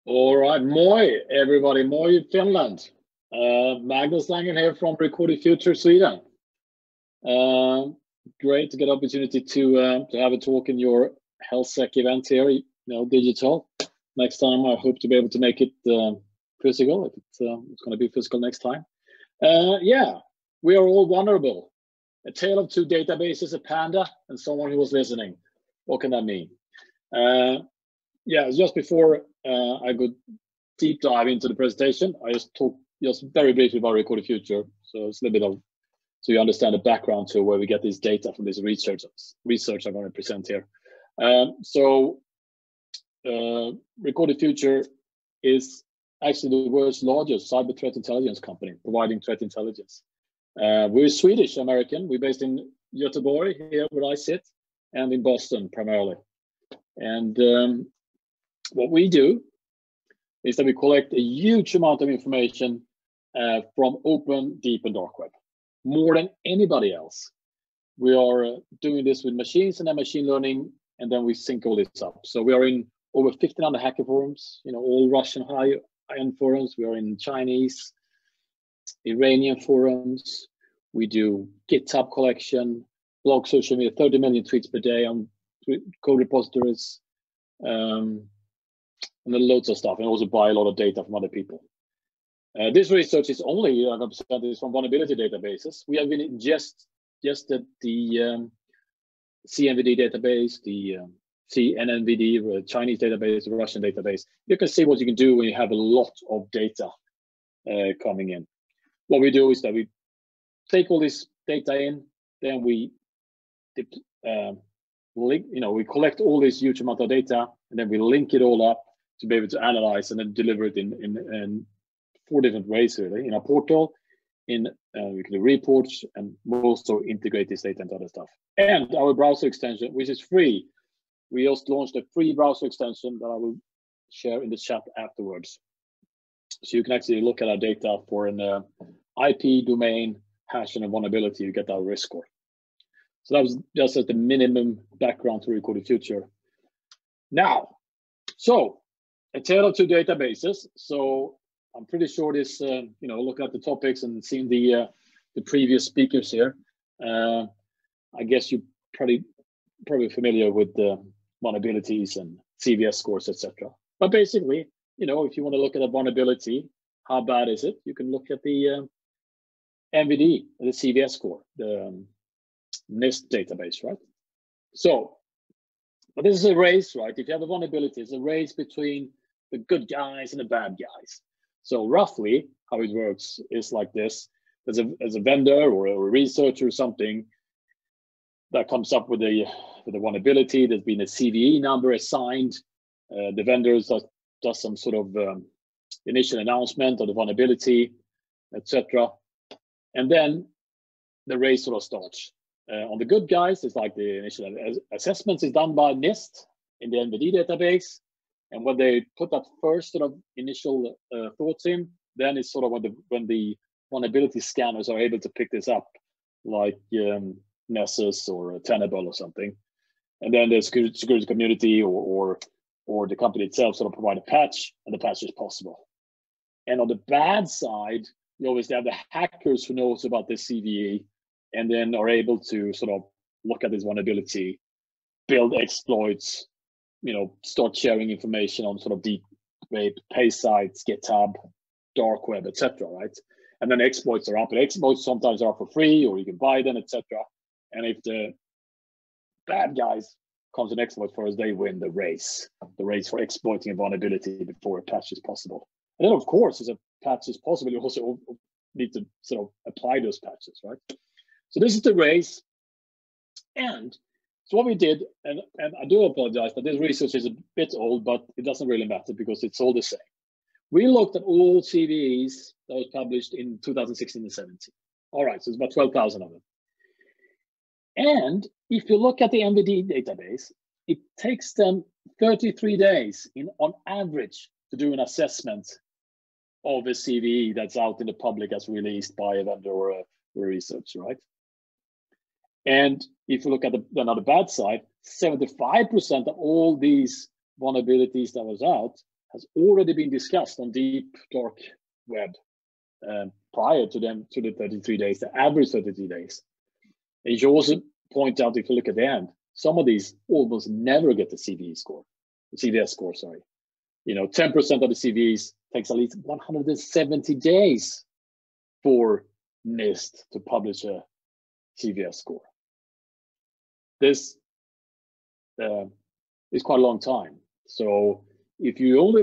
All right, moi everybody, moi Finland. Magnus Lundgren here from Recorded Future Sweden. Great to get opportunity to have a talk in your HelSec event here, digital. Next time I hope to be able to make it physical, if it's going to be physical next time. Yeah, we are all vulnerable. A tale of two databases, a Panda and someone who was listening. What can that mean? Yeah, just before I go deep dive into the presentation, I just talk just very briefly about Recorded Future. So it's a little bit of, so you understand the background to where we get this data from this research I'm going to present here. Recorded Future is actually the world's largest cyber threat intelligence company, providing threat intelligence. We're Swedish American. We're based in Göteborg, here where I sit, and in Boston primarily. And what we do is that we collect a huge amount of information from open, deep, and dark web, more than anybody else. We are doing this with machines and then machine learning, and then we sync all this up. So we are in over 1,500 hacker forums, all Russian high-end forums. We are in Chinese, Iranian forums. We do GitHub collection, blog, social media, 30 million tweets per day on code repositories, and then loads of stuff, and also buy a lot of data from other people. This research is only 100% is from vulnerability databases. We have been ingested the CNVD database, the CNNVD, the Chinese database, the Russian database. You can see what you can do when you have a lot of data coming in. What we do is that we take all this data in, then we we collect all this huge amount of data, and then we link it all up to be able to analyze and then deliver it in 4 different ways, really. In our portal, we can do reports, and we'll also integrate this data into other stuff. And our browser extension, which is free. We just launched a free browser extension that I will share in the chat afterwards. So you can actually look at our data for an IP, domain, hash, and a vulnerability. You get our risk score. So that was just at the minimum background to Recorded Future. Now, so a tale of two databases. So I'm pretty sure this, look at the topics and seeing the previous speakers here. I guess you're probably familiar with the vulnerabilities and CVS scores, etc. But basically, if you want to look at a vulnerability, how bad is it? You can look at the NVD, the CVS score, the NIST database, right? So, but this is a race, right? If you have a vulnerability, it's a race between the good guys and the bad guys. So roughly how it works is like this. As a vendor or a researcher or something that comes up with a vulnerability, there's been a CVE number assigned. The vendor does some sort of initial announcement of the vulnerability, etc. And then the race sort of starts. On the good guys, it's like the initial assessments is done by NIST in the NVD database. And when they put that first sort of initial thoughts in, then it's sort of when the vulnerability scanners are able to pick this up, like Nessus or Tenable or something. And then the security community or the company itself sort of provide a patch, and the patch is possible. And on the bad side, you obviously have the hackers who knows about the CVE and then are able to sort of look at this vulnerability, build exploits, start sharing information on sort of deep web, pay sites, GitHub, dark web, etc. Right? And then exploits are up. And exploits sometimes are for free, or you can buy them, etc. And if the bad guys comes an exploit first, they win the race for exploiting a vulnerability before a patch is possible. And then, of course, as a patch is possible, you also need to sort of apply those patches, right? So this is the race. And so what we did, and I do apologize, but this research is a bit old, but it doesn't really matter because it's all the same. We looked at all CVEs that was published in 2016 and 17. All right, so it's about 12,000 of them. And if you look at the NVD database, it takes them 33 days on average to do an assessment of a CVE that's out in the public as released by a vendor or a researcher, right? And if you look at the bad side, 75% of all these vulnerabilities that was out has already been discussed on deep dark web prior to the 33 days, the average 33 days. And you should also point out, if you look at the end, some of these almost never get the CVS score, sorry. 10% of the CVs takes at least 170 days for NIST to publish a CVS score. This is quite a long time. So if you only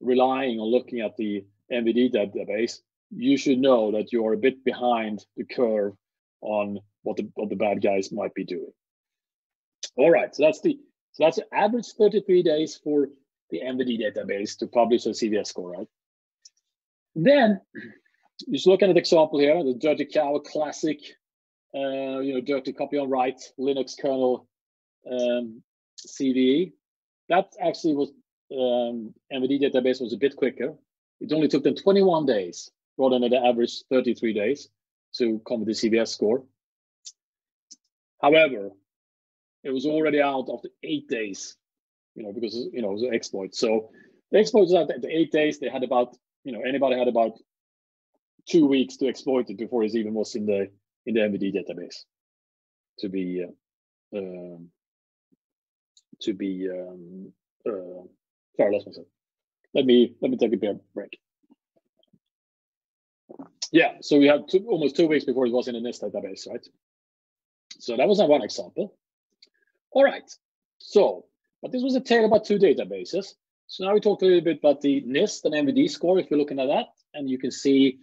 relying on looking at the NVD database, you should know that you are a bit behind the curve on what the bad guys might be doing. All right, so that's the average 33 days for the NVD database to publish a CVS score, right? Then you should look at an example here, the dirty cow classic, dirty copy on write Linux kernel CVE. That actually was NVD database was a bit quicker. It only took them 21 days rather than the average 33 days to come with the CVS score. However, it was already out after 8 days, because it was an exploit. So the exploit was out at 8 days. They had about, anybody had about 2 weeks to exploit it before it even was in the NVD database to be sorry, I lost myself. Let me take a break. Yeah, so we had almost 2 weeks before it was in the NIST database, right? So that was one example. All right, but this was a tale about two databases. So now we talked a little bit about the NIST and NVD score, if you're looking at that, and you can see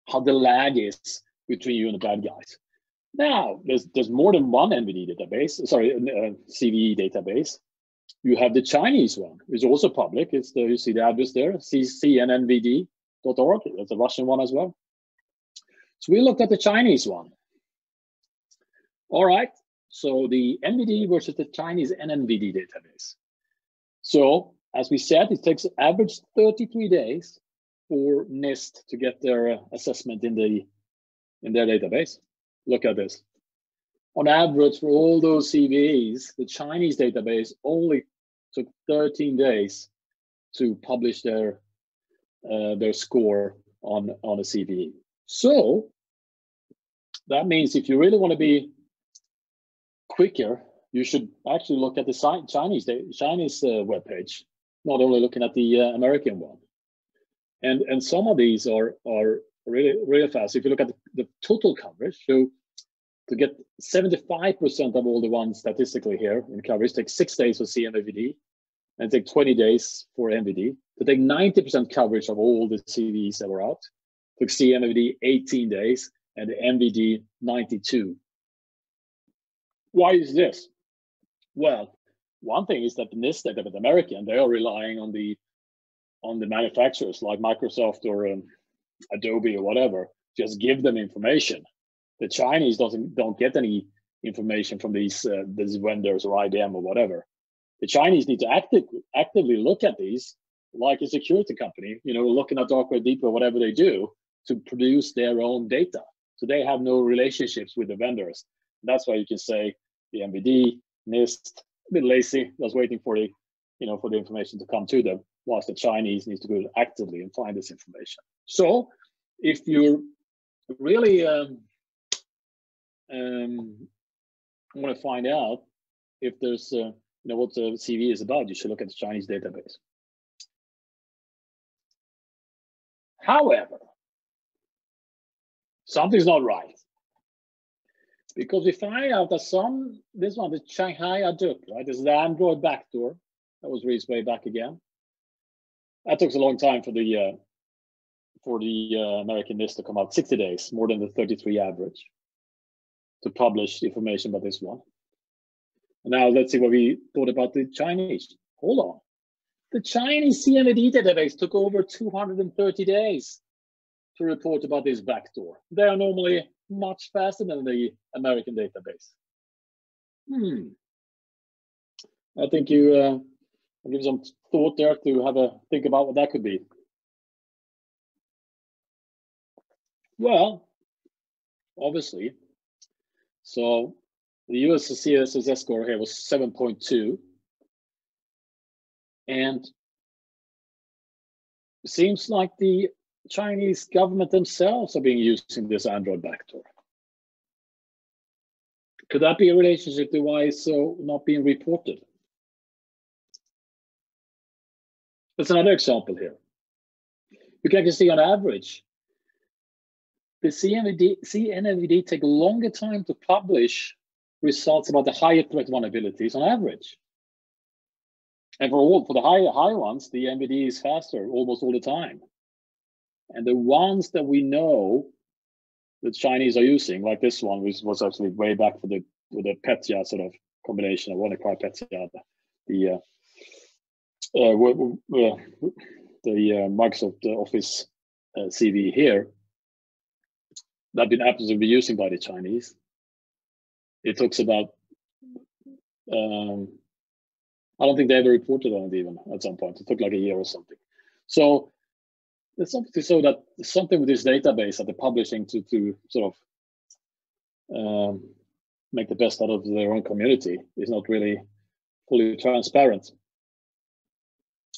how the lag is between you and the bad guys. Now, there's more than one NVD database, CVE database. You have the Chinese one, which is also public. You see the address there, CNNVD.org. That's a Russian one as well. So we looked at the Chinese one. All right, so the NVD versus the Chinese NNVD database. So as we said, it takes average 33 days for NIST to get their assessment in their database. Look at this. On average, for all those CVEs, the Chinese database only took 13 days to publish their score on a CVE. So that means if you really want to be quicker, you should actually look at the Chinese webpage, not only looking at the American one. And some of these are really fast. If you look at the total coverage, so to get 75% of all the ones statistically here in coverage, takes 6 days for CNNVD and take 20 days for NVD. To take 90% coverage of all the CVs that were out, took CNNVD 18 days and the NVD 92. Why is this? Well, one thing is that the NIST database, American, they are relying on the manufacturers like Microsoft or Adobe or whatever, just give them information. The Chinese don't get any information from these vendors or IBM or whatever. The Chinese need to actively look at these like a security company, looking at dark web, deep web, whatever they do to produce their own data. So they have no relationships with the vendors. That's why you can say the NVD, NIST, a bit lazy, just waiting for the information to come to them, whilst the Chinese needs to go actively and find this information. So if you really want to find out if there's what the CV is about, you should look at the Chinese database. However, something's not right, because we find out that the Shanghai Hadoop, right? This is the Android backdoor that was released way back again. That took a long time for the American NIST to come out, 60 days, more than the 33 average, to publish information about this one. And now let's see what we thought about the Chinese. Hold on. The Chinese CNNVD database took over 230 days to report about this backdoor. They are normally much faster than the American database. I think you give some thought there to have a think about what that could be. Well, obviously, so the US CSS score here was 7.2. And it seems like the Chinese government themselves are being using this Android backdoor. Could that be a relationship to why it's so not being reported? That's another example here. You can actually see on average, the CNNVD take a longer time to publish results about the higher threat vulnerabilities on average. And for the high ones, the NVD is faster almost all the time. And the ones that we know the Chinese are using, like this one, which was actually way back for the Petya sort of combination of WannaCry Petya, the Microsoft Office CV here, that been absolutely using by the Chinese. It talks about, I don't think they ever reported on it even at some point. It took like a year or something. So there's something to show that something with this database that they're publishing to sort of make the best out of their own community is not really fully transparent.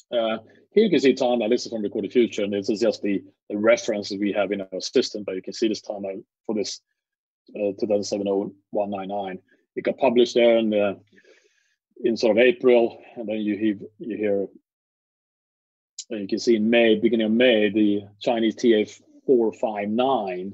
Here you can see timeline. This is from Recorded Future, and this is just the references we have in our system, but you can see this timeline for this 2007-0199. It got published there in sort of April, and then you hear, you can see in May, beginning of May, the Chinese TA459,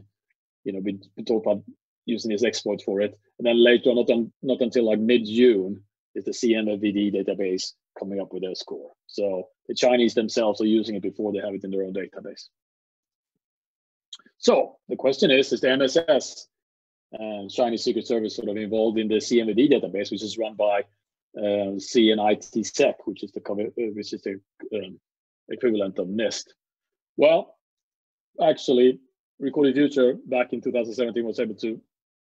we talk about using this exploit for it, and then later on, not until like mid-June, is the CNNVD database coming up with their score. So the Chinese themselves are using it before they have it in their own database. So the question is the MSS and Chinese Secret Service sort of involved in the CNNVD database, which is run by CNITSEC, which is the equivalent of NIST? Well, actually, Recorded Future back in 2017 was able to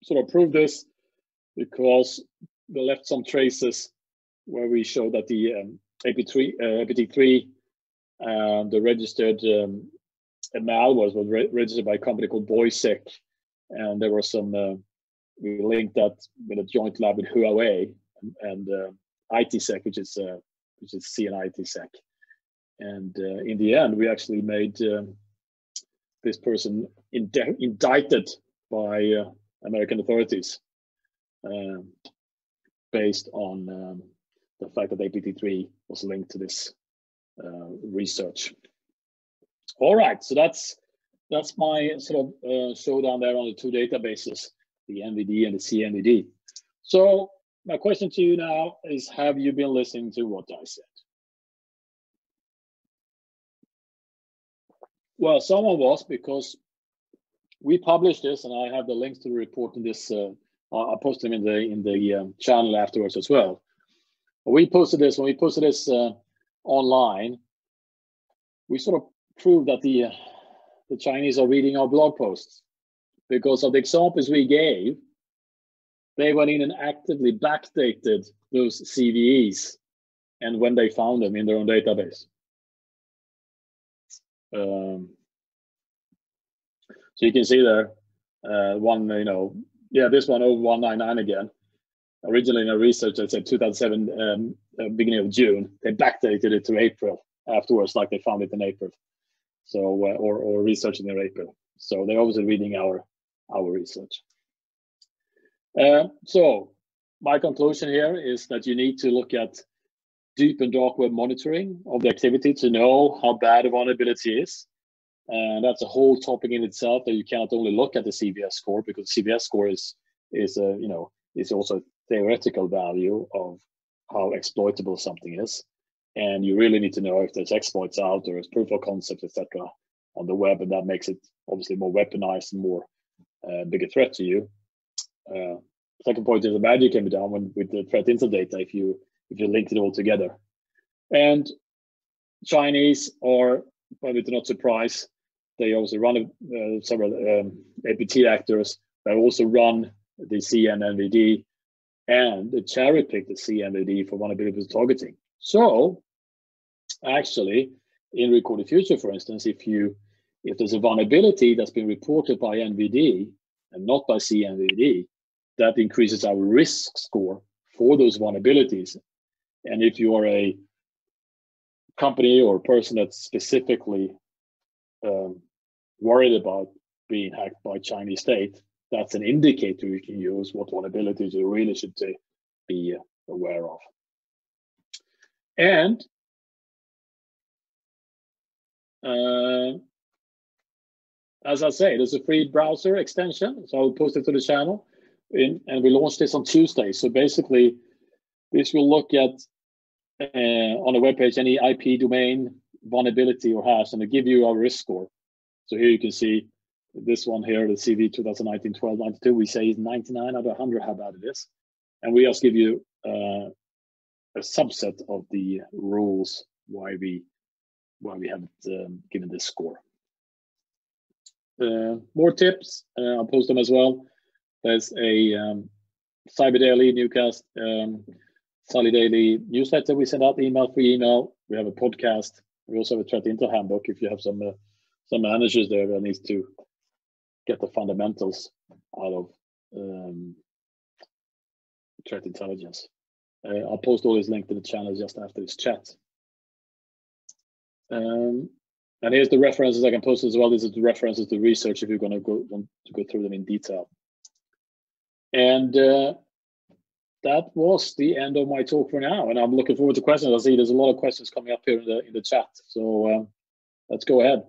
sort of prove this because they left some traces where we showed that the APT3, the registered malwares was registered by a company called Boysec, and there were some, we linked that with a joint lab with Huawei and ITSEC, which is CNITSEC. And in the end, we actually made this person indicted by American authorities based on the fact that APT3 was linked to this research. All right, so that's my sort of showdown there on the two databases, the NVD and the CNVD. So my question to you now is, have you been listening to what I said? Well, someone was, because we published this, and I have the links to the report in this. I'll post them in the channel afterwards as well. When we posted this online, we sort of proved that the Chinese are reading our blog posts, because of the examples we gave. They went in and actively backdated those CVEs, and when they found them in their own database. So you can see there, this one 0199 again. Originally in a research that said 2007, beginning of June. They backdated it to April afterwards, like they found it in April. So or researching in April. So they're obviously reading our research. So my conclusion here is that you need to look at deep and dark web monitoring of the activity to know how bad a vulnerability is. And that's a whole topic in itself, that you cannot only look at the CVS score, because CVS score is also a theoretical value of how exploitable something is. And you really need to know if there's exploits out or there's proof of concept, etc. on the web, and that makes it obviously more weaponized and more bigger threat to you. Second point is the magic can be done with the threat intel data if you link it all together. And Chinese are, probably to not surprise, they also run several APT actors. They also run the CNNVD, and they cherry pick the CNNVD for vulnerability targeting. So actually, in Recorded Future, for instance, if there's a vulnerability that's been reported by NVD and not by CNNVD, that increases our risk score for those vulnerabilities. And if you are a company or person that's specifically worried about being hacked by Chinese state, that's an indicator you can use what vulnerabilities you really should be aware of. And as I say, there's a free browser extension, so I'll post it to the channel, and we launched this on Tuesday. So basically, this will look at on the webpage any IP domain vulnerability or hash, and it'll give you our risk score. So here you can see this one here, the CV 2019-1292. We say is 99 out of 100 how bad it is, and we just give you a subset of the rules why we haven't given this score. More tips, I'll post them as well. There's a Cyber Daily Newscast, Sally Daily newsletter we send out, free email. We have a podcast. We also have a threat intel handbook if you have some managers there that needs to get the fundamentals out of threat intelligence. I'll post all these links to the channel just after this chat. And here's the references I can post as well. These are the references to research if you're going to want to go through them in detail. And that was the end of my talk for now. And I'm looking forward to questions. I see there's a lot of questions coming up here in the chat. So let's go ahead.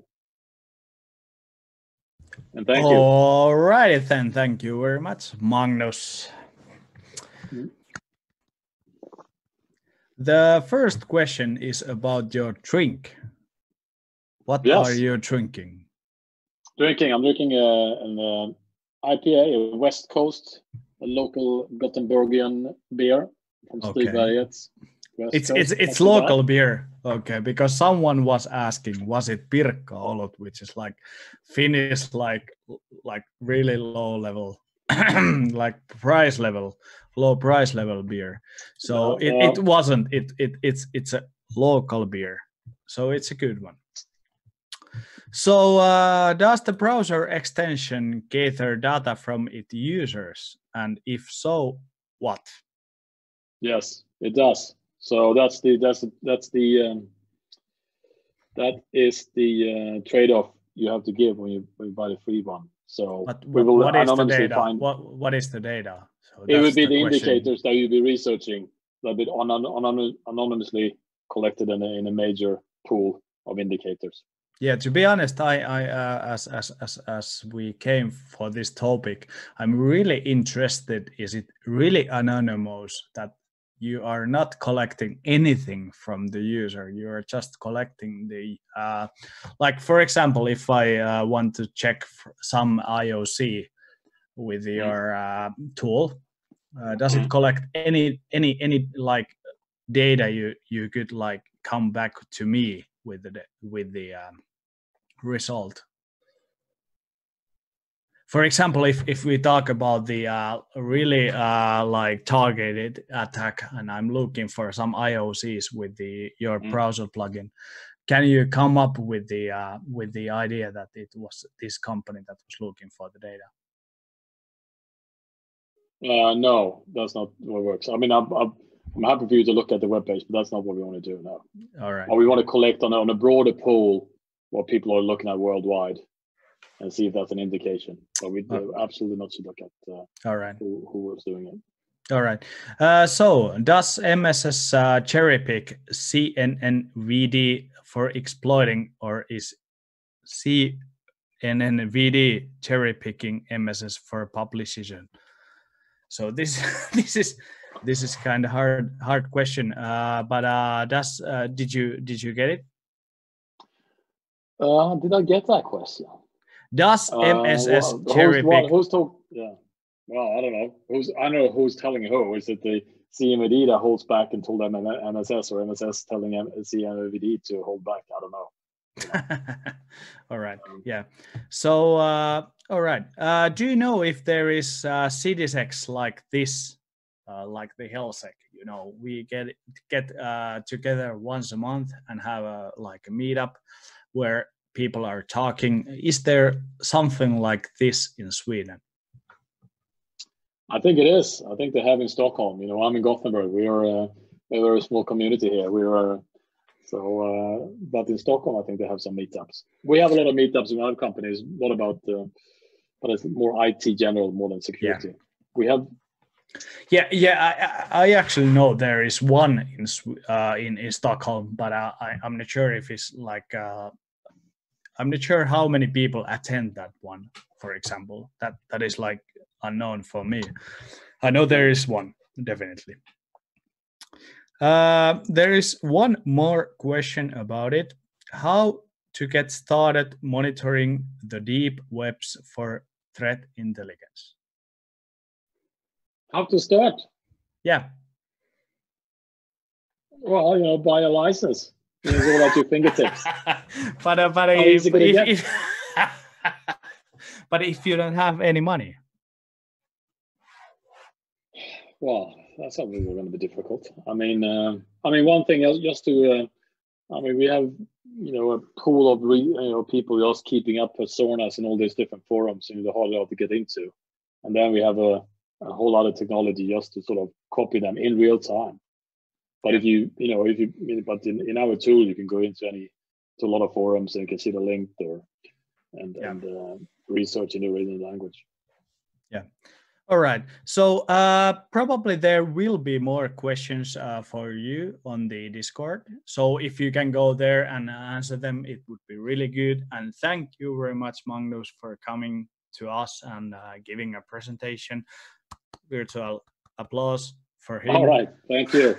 And thank you. All right, then. Thank you very much, Magnus. Mm-hmm. The first question is about your drink. What are you drinking? I'm drinking an IPA, a West Coast, a local Gothenburgian beer from Stigbergets. It's local beer, okay? Because someone was asking, was it Pirkka Olut, which is like Finnish, like really low level, like low price level beer. So it wasn't. It's a local beer, so it's a good one. So does the browser extension gather data from its users? And if so, what? Yes, it does. So that is the trade-off you have to give when you buy the free one. So what is the data? What is the data? So it would be the indicators that you'll be researching that be anonymously collected in a major pool of indicators. Yeah, to be honest, I as we came for this topic, I'm really interested. Is it really anonymous that you are not collecting anything from the user? You are just collecting the like, for example, if I want to check some IOC with your tool, does it collect any like data you could like come back to me with the result? For example, if we talk about the really like targeted attack, and I'm looking for some IOCs with your browser plugin, can you come up with the idea that it was this company that was looking for the data? No, that's not what works. I mean, I'm happy for you to look at the webpage, but that's not what we want to do now. All right. Or we want to collect on a broader pool what people are looking at worldwide and see if that's an indication. But we absolutely not should look at all right. who was doing it. All right. So does MSS cherry pick CNNVD for exploiting, or is CNNVD cherry picking MSS for publication? So this is kind of hard question. But did you get it? Did I get that question? Does MSS cherry pick? Who's told? Yeah. Well, I don't know. I know who's telling who. Is it the CNVD that holds back and told them MSS, or MSS telling CNVD to hold back? I don't know. All right. Yeah. So all right. Do you know if there is citysec like this, like the HelSec? You know, we get together once a month and have a meetup where people are talking. Is there something like this in Sweden? I think it is. I think they have in Stockholm. You know, I'm in Gothenburg. We are a very small community here. We are So, but in Stockholm, I think they have some meetups. We have a lot of meetups in other companies. What about, but it's more IT general more than security. Yeah. We have. Yeah. I actually know there is one in Stockholm, but I'm not sure if it's like. I'm not sure how many people attend that one. For example, that is like unknown for me. I know there is one, definitely. There is one more question about it. How to get started monitoring the deep webs for threat intelligence? How to start? Yeah. Well, buy a license. It's all at your fingertips. but if you don't have any money. Well, that's something that's going to be difficult. I mean, one thing else, just to, we have, a pool of people just keeping up personas in all these different forums, they're hard to get into, and then we have a whole lot of technology just to sort of copy them in real time. But yeah. But in our tool, you can go into to a lot of forums and you can see the link there, and research in the original language. Yeah. All right. So probably there will be more questions for you on the Discord. So if you can go there and answer them, it would be really good. And thank you very much, Magnus, for coming to us and giving a presentation. Virtual applause for him. All right. Thank you.